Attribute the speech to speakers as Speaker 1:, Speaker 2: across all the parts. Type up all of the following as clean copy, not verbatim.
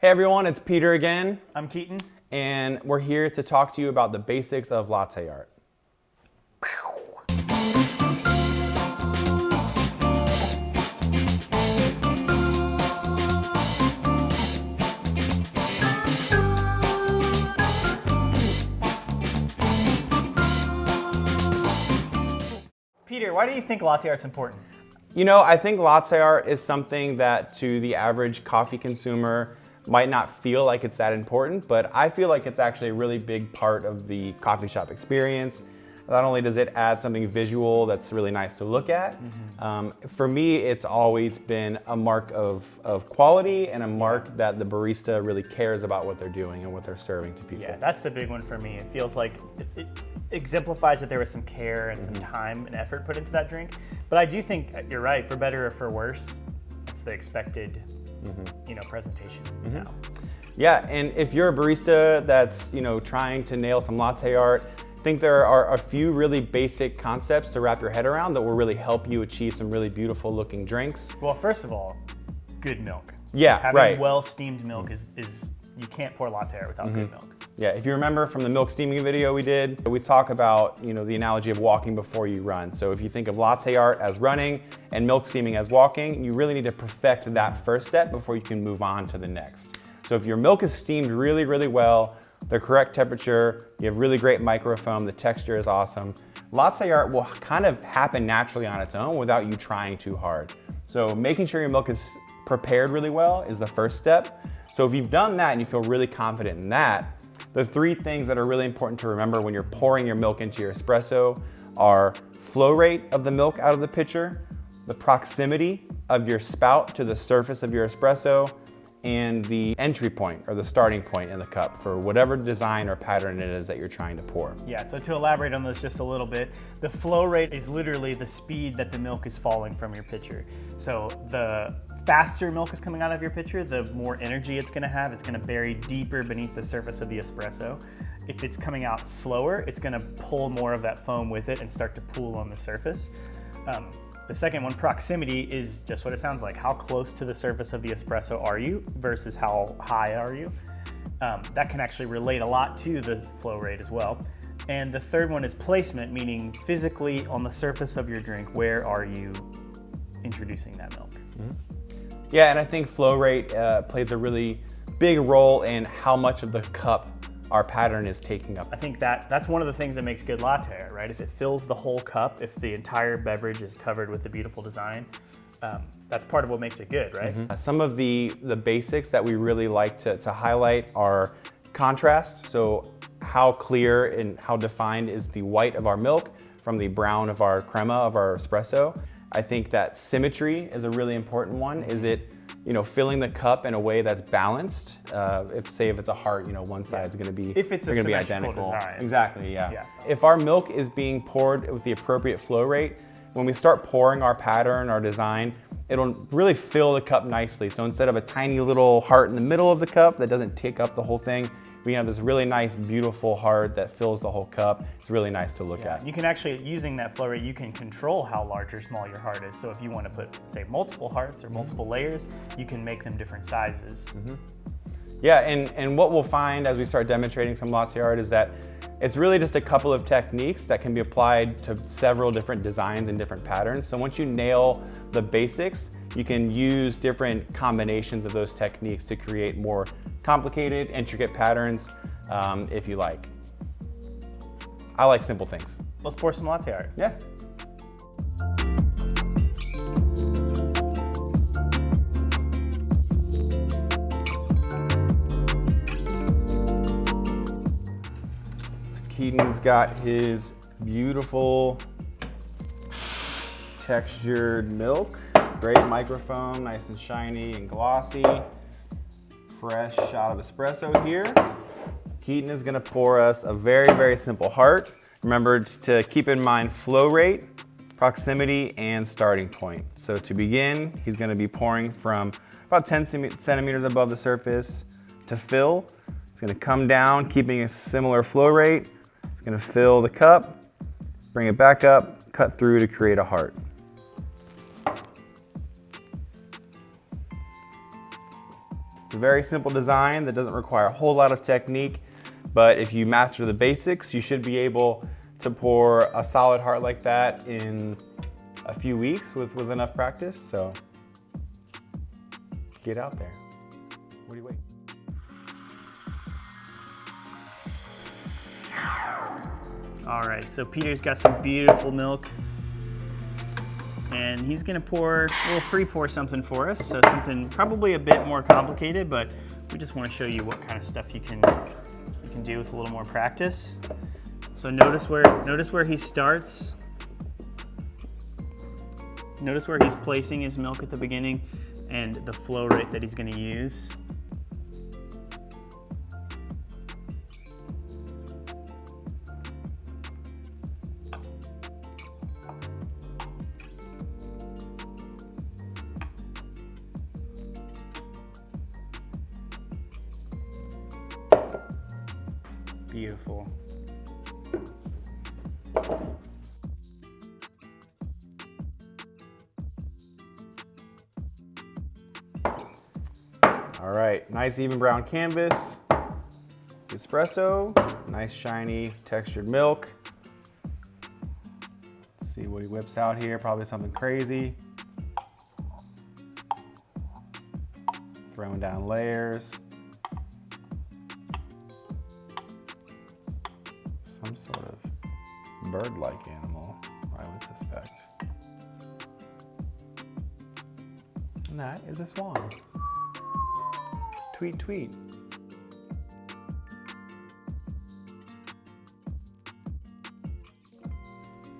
Speaker 1: Hey everyone, it's Peter again.
Speaker 2: I'm Keaton.
Speaker 1: And we're here to talk to you about the basics of latte art.
Speaker 2: Peter, why do you think latte art's important?
Speaker 1: You know, I think latte art is something that to the average coffee consumer might not feel like it's that important, but I feel like it's actually a really big part of the coffee shop experience. Not only does it add something visual that's really nice to look at, for me it's always been a mark of quality and a mark that the barista really cares about what they're doing and what they're serving to people.
Speaker 2: Yeah, that's the big one for me. It feels like it exemplifies that there was some care and some time and effort put into that drink. But I do think you're right, for better or for worse, it's the expected presentation now.
Speaker 1: Yeah, and if you're a barista that's trying to nail some latte art, I think there are a few really basic concepts to wrap your head around that will really help you achieve some really beautiful looking drinks.
Speaker 2: Well, first of all, good milk.
Speaker 1: Yeah,
Speaker 2: Having well steamed milk is you can't pour latte art without good milk.
Speaker 1: Yeah, if you remember from the milk steaming video we did, we talk about the analogy of walking before you run. So if you think of latte art as running and milk steaming as walking, you really need to perfect that first step before you can move on to the next. So if your milk is steamed really, really well, the correct temperature, you have really great microfoam, the texture is awesome, latte art will kind of happen naturally on its own without you trying too hard. So making sure your milk is prepared really well is the first step. So if you've done that and you feel really confident in that, the three things that are really important to remember when you're pouring your milk into your espresso are flow rate of the milk out of the pitcher, the proximity of your spout to the surface of your espresso, and the entry point or the starting point in the cup for whatever design or pattern it is that you're trying to pour.
Speaker 2: Yeah, so to elaborate on this just a little bit, the flow rate is literally the speed that the milk is falling from your pitcher. So the faster milk is coming out of your pitcher, the more energy it's gonna have. It's gonna bury deeper beneath the surface of the espresso. If it's coming out slower, it's gonna pull more of that foam with it and start to pool on the surface. The second one, proximity, is just what it sounds like. How close to the surface of the espresso are you versus how high are you? That can actually relate a lot to the flow rate as well. And the third one is placement, meaning physically on the surface of your drink, where are you introducing that milk?
Speaker 1: Yeah, and I think flow rate plays a really big role in how much of the cup our pattern is taking up.
Speaker 2: I think that's one of the things that makes good latte art, right? If it fills the whole cup, if the entire beverage is covered with the beautiful design, that's part of what makes it good, right?
Speaker 1: Some of the basics that we really like to highlight are contrast. So how clear and how defined is the white of our milk from the brown of our crema, of our espresso. I think that symmetry is a really important one. Is it filling the cup in a way that's balanced? If it's a heart, one side's gonna be,
Speaker 2: if it's
Speaker 1: they're gonna be identical.
Speaker 2: Design.
Speaker 1: Exactly, yeah. If our milk is being poured with the appropriate flow rate, when we start pouring our pattern, our design, it'll really fill the cup nicely. So instead of a tiny little heart in the middle of the cup that doesn't take up the whole thing, we have this really nice, beautiful heart that fills the whole cup. It's really nice to look at.
Speaker 2: You can actually, using that flow rate, you can control how large or small your heart is. So if you want to put, say, multiple hearts or multiple layers, you can make them different sizes.
Speaker 1: Yeah, and what we'll find as we start demonstrating some latte art is that it's really just a couple of techniques that can be applied to several different designs and different patterns. So once you nail the basics, you can use different combinations of those techniques to create more complicated, intricate patterns if you like. I like simple things.
Speaker 2: Let's pour some latte art.
Speaker 1: Yeah. So Keaton's got his beautiful textured milk. Great microfoam, nice and shiny and glossy. Fresh shot of espresso here. Keaton is gonna pour us a very, very simple heart. Remember to keep in mind flow rate, proximity, and starting point. So to begin, he's gonna be pouring from about 10 centimeters above the surface to fill. He's gonna come down, keeping a similar flow rate. He's gonna fill the cup, bring it back up, cut through to create a heart. It's a very simple design that doesn't require a whole lot of technique, but if you master the basics, you should be able to pour a solid heart like that in a few weeks with enough practice. So get out there. What do you wait?
Speaker 2: All right, so Peter's got some beautiful milk, and he's gonna pour, we'll free pour something for us. So something probably a bit more complicated, but we just wanna show you what kind of stuff you can do with a little more practice. So notice where he starts. Notice where he's placing his milk at the beginning and the flow rate that he's gonna use. Beautiful.
Speaker 1: All right, nice even brown canvas, espresso, nice shiny textured milk. Let's see what he whips out here, probably something crazy. Throwing down layers. Some sort of bird-like animal, I would suspect. And that is a swan. Tweet, tweet.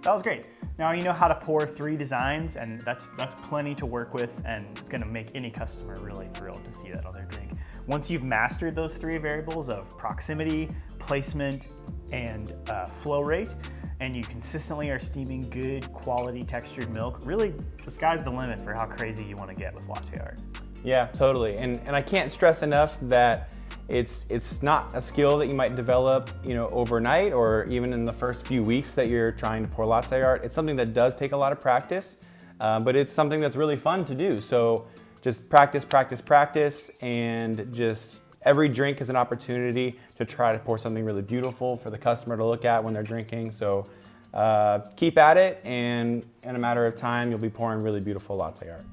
Speaker 2: That was great. Now you know how to pour 3 designs, and that's plenty to work with, and it's gonna make any customer really thrilled to see that on their drink. Once you've mastered those 3 variables of proximity, placement, and flow rate, and you consistently are steaming good quality textured milk, really the sky's the limit for how crazy you wanna get with latte art.
Speaker 1: Yeah, totally. And I can't stress enough that it's not a skill that you might develop, overnight or even in the first few weeks that you're trying to pour latte art. It's something that does take a lot of practice, but it's something that's really fun to do. So just practice, practice, practice, and just every drink is an opportunity to try to pour something really beautiful for the customer to look at when they're drinking. So keep at it, and in a matter of time, you'll be pouring really beautiful latte art.